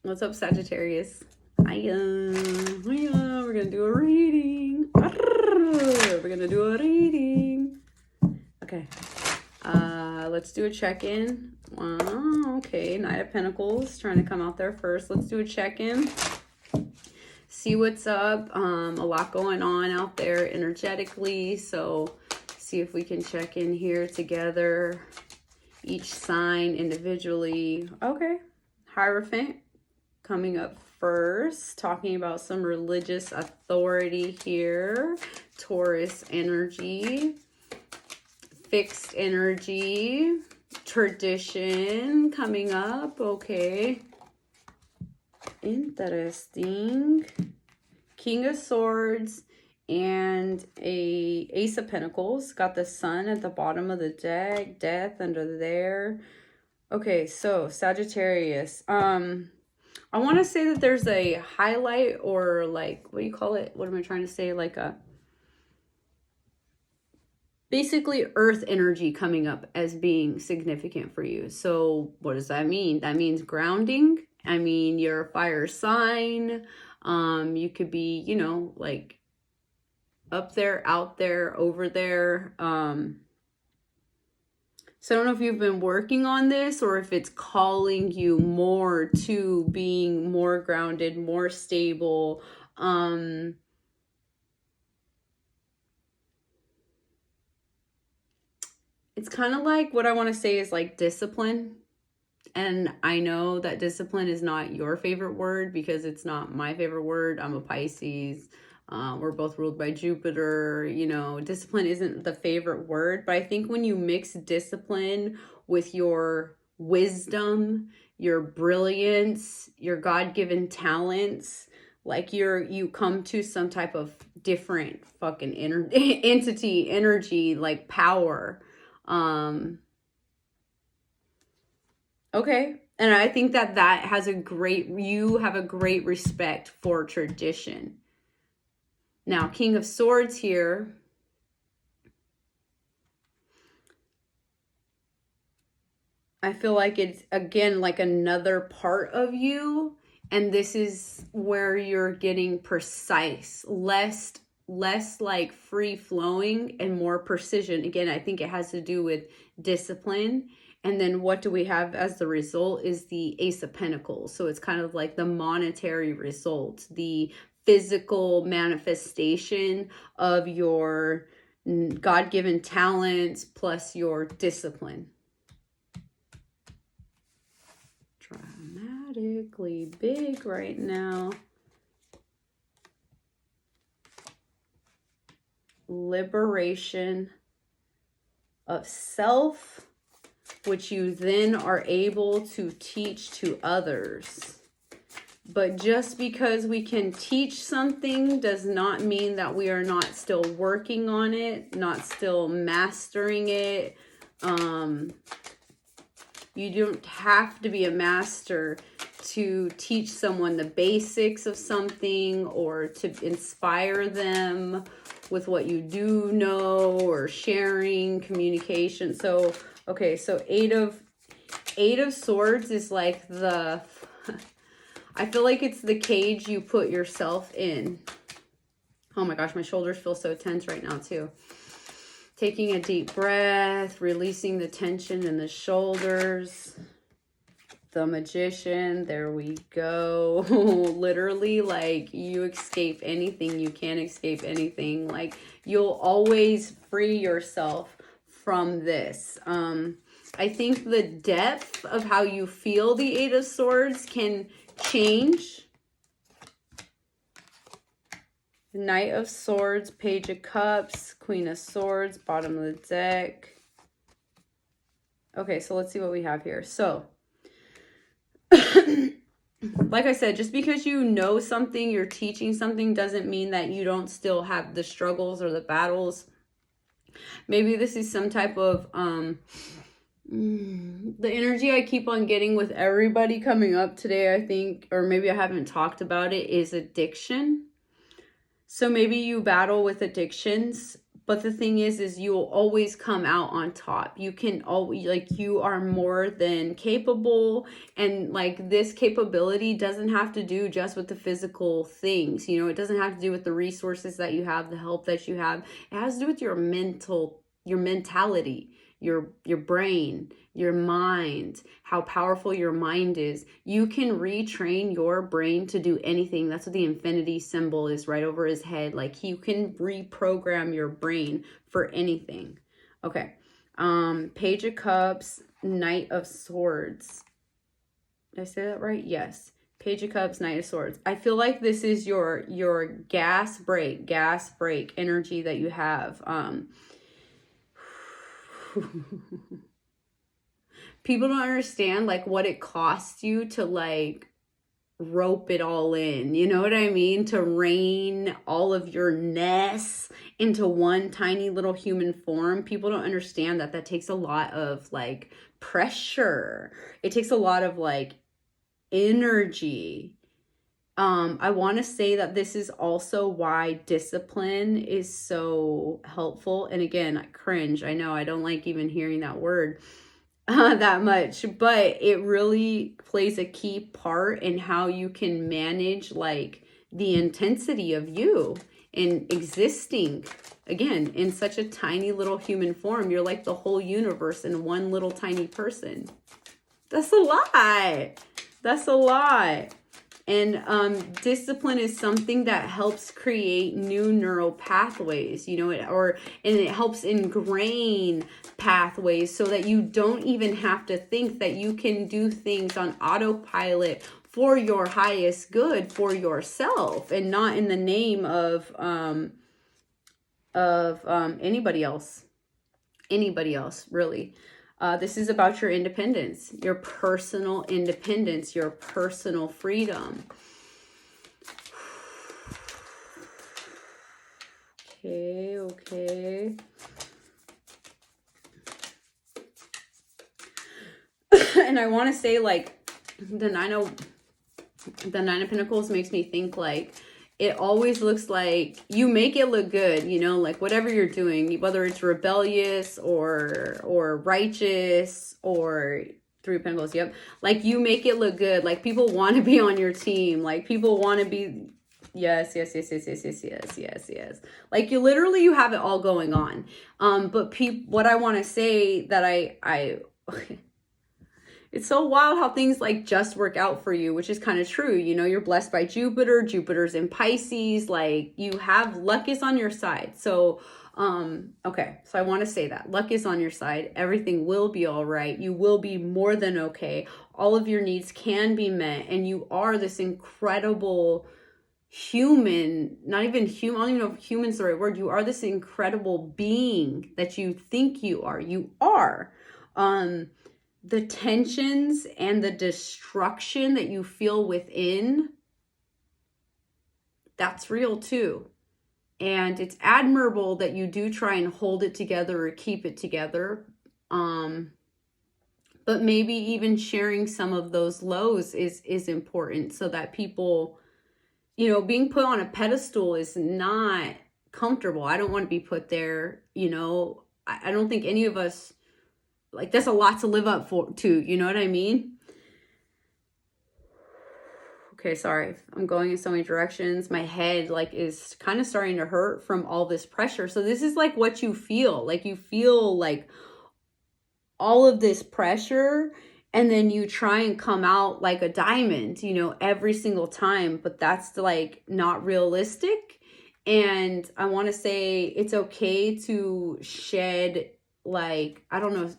What's up, Sagittarius? Hiya. Hiya. We're gonna do a reading. We're gonna do a reading. Okay. Let's do a check-in. Okay, Knight of Pentacles trying to come out there first. Let's do a check-in. See what's up. A lot going on out there energetically. So see if we can check in here together. Each sign individually. Okay. Hierophant coming up first, talking about some religious authority here. Taurus energy, fixed energy, tradition coming up. Okay, interesting. King of Swords and a Ace of Pentacles. Got the Sun at the bottom of the deck, Death under there. Okay, so Sagittarius. I want to say that there's a highlight, or like, what do you call it? What am I trying to say? Like a, basically earth energy coming up as being significant for you. So what does that mean? That means grounding. I mean, you're a fire sign. You could be, you know, like up there, out there, over there. So I don't know if you've been working on this or if it's calling you more to being more grounded, more stable. It's kind of like, what I want to say is like discipline. And I know that discipline is not your favorite word because it's not my favorite word. I'm a Pisces. We're both ruled by Jupiter. You know, discipline isn't the favorite word, but I think when you mix discipline with your wisdom, your brilliance, your God-given talents, like you come to some type of different fucking entity, energy, like power. Okay. And I think that has you have a great respect for tradition. Now, King of Swords here. I feel like it's, again, like another part of you. And this is where you're getting precise, less like free flowing and more precision. Again, I think it has to do with discipline. And then what do we have as the result is the Ace of Pentacles. So it's kind of like the monetary result, the physical manifestation of your God-given talents plus your discipline. Dramatically big right now. Liberation of self, which you then are able to teach to others. But just because we can teach something does not mean that we are not still working on it, not still mastering it. You don't have to be a master to teach someone the basics of something or to inspire them with what you do know, or sharing, communication. So, okay, so Eight of Swords is like the, I feel like it's the cage you put yourself in. Oh my gosh, my shoulders feel so tense right now too. Taking a deep breath, releasing the tension in the shoulders. The Magician, there we go. Literally, like, you escape anything, you can't escape anything. Like, you'll always free yourself from this. I think the depth of how you feel the Eight of Swords can change. Knight of Swords, Page of Cups, Queen of Swords, bottom of the deck. Okay, so let's see what we have here. So, like I said, just because you know something, you're teaching something, doesn't mean that you don't still have the struggles or the battles. Maybe this is some type of, the energy I keep on getting with everybody coming up today, I think, or maybe I haven't talked about it, is addiction. So maybe you battle with addictions, But the thing is you'll always come out on top. You can always, like, you are more than capable. And like, this capability doesn't have to do just with the physical things. You know, it doesn't have to do with the resources that you have, the help that you have. It has to do with your mentality, your brain, your mind, how powerful your mind is. You can retrain your brain to do anything. That's what the infinity symbol is right over his head. Like, you can reprogram your brain for anything. Okay. Page of Cups, Knight of Swords. Did I say that right? Yes. Page of Cups, Knight of Swords. I feel like this is your gas break energy that you have. People don't understand like what it costs you to like rope it all in. You know what I mean? To rein all of your ness into one tiny little human form. People don't understand that takes a lot of like pressure. It takes a lot of like energy. I want to say that this is also why discipline is so helpful. And again, I cringe. I know I don't like even hearing that word that much, but it really plays a key part in how you can manage like the intensity of you and existing again in such a tiny little human form. You're like the whole universe in one little tiny person. That's a lot. That's a lot. And discipline is something that helps create new neural pathways, you know, and it helps ingrain pathways so that you don't even have to think, that you can do things on autopilot for your highest good, for yourself, and not in the name of anybody else, really. This is about your independence, your personal independence, your personal freedom. Okay. And I want to say like the Nine of Pentacles makes me think like, it always looks like you make it look good, you know, like whatever you're doing, whether it's rebellious or righteous or Three of Pentacles. Yep. Like you make it look good. Like people want to be on your team. Like people want to be. Yes. Like you have it all going on. But what I want to say that I it's so wild how things like just work out for you, which is kind of true. You know, you're blessed by Jupiter. Jupiter's in Pisces. Like you have luck is on your side. So, okay. So I want to say that luck is on your side. Everything will be all right. You will be more than okay. All of your needs can be met. And you are this incredible human, not even human. I don't even know if human's the right word. You are this incredible being that you think you are. You are. The tensions and the destruction that you feel within, that's real too. And it's admirable that you do try and hold it together or keep it together. But maybe even sharing some of those lows is important so that people, you know, being put on a pedestal is not comfortable. I don't want to be put there, you know. I don't think any of us, like, that's a lot to live up to, you know what I mean? Okay, sorry. I'm going in so many directions. My head, like, is kind of starting to hurt from all this pressure. So this is, like, what you feel. Like, you feel, like, all of this pressure, and then you try and come out like a diamond, you know, every single time. But that's, like, not realistic. And I want to say it's okay to shed, like, I don't know,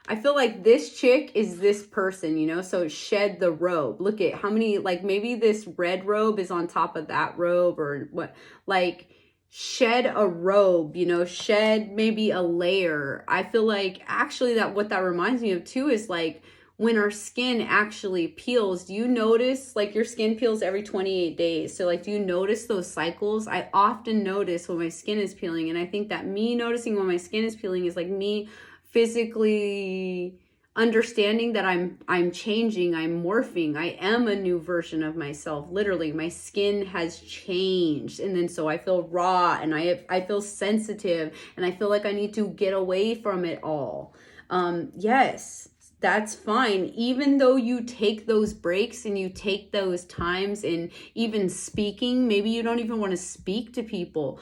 I feel like this chick is this person, you know, so shed the robe. Look at how many, like maybe this red robe is on top of that robe or what, like shed a robe, you know, shed maybe a layer. I feel like actually that what that reminds me of too is like when our skin actually peels, do you notice like your skin peels every 28 days? So like, do you notice those cycles? I often notice when my skin is peeling. And I think that me noticing when my skin is peeling is like me physically understanding that I'm changing, I'm morphing, I am a new version of myself. Literally, my skin has changed, and then so I feel raw, and I feel sensitive, and I feel like I need to get away from it all. Yes, that's fine. Even though you take those breaks and you take those times, and even speaking, maybe you don't even want to speak to people.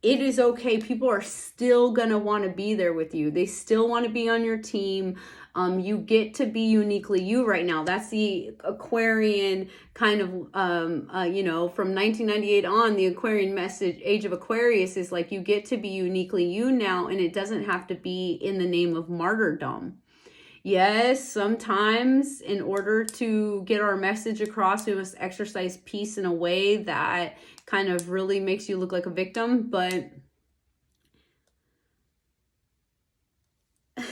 It is okay. People are still going to want to be there with you. They still want to be on your team. You get to be uniquely you right now. That's the Aquarian kind of, you know, from 1998 on, the Aquarian message, age of Aquarius, is like, you get to be uniquely you now, and it doesn't have to be in the name of martyrdom. Yes, sometimes in order to get our message across, we must exercise peace in a way that kind of really makes you look like a victim, but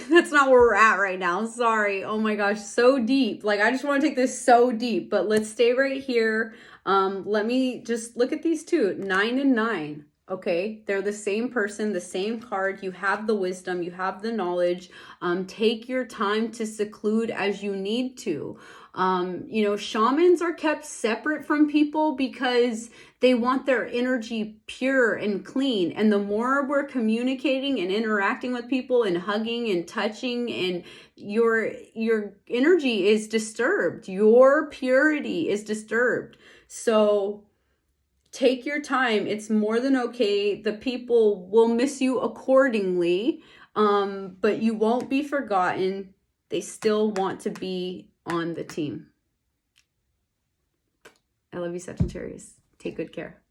that's not where we're at right now. Sorry. Oh my gosh, so deep. Like, I just want to take this so deep, but let's stay right here. Let me just look at these two, 9 and 9. Okay, they're the same person, the same card. You have the wisdom, you have the knowledge. Take your time to seclude as you need to. You know, shamans are kept separate from people because they want their energy pure and clean. And the more we're communicating and interacting with people and hugging and touching, and your energy is disturbed, your purity is disturbed. So take your time. It's more than okay. The people will miss you accordingly, but you won't be forgotten. They still want to be on the team. I love you, Sagittarius. Take good care.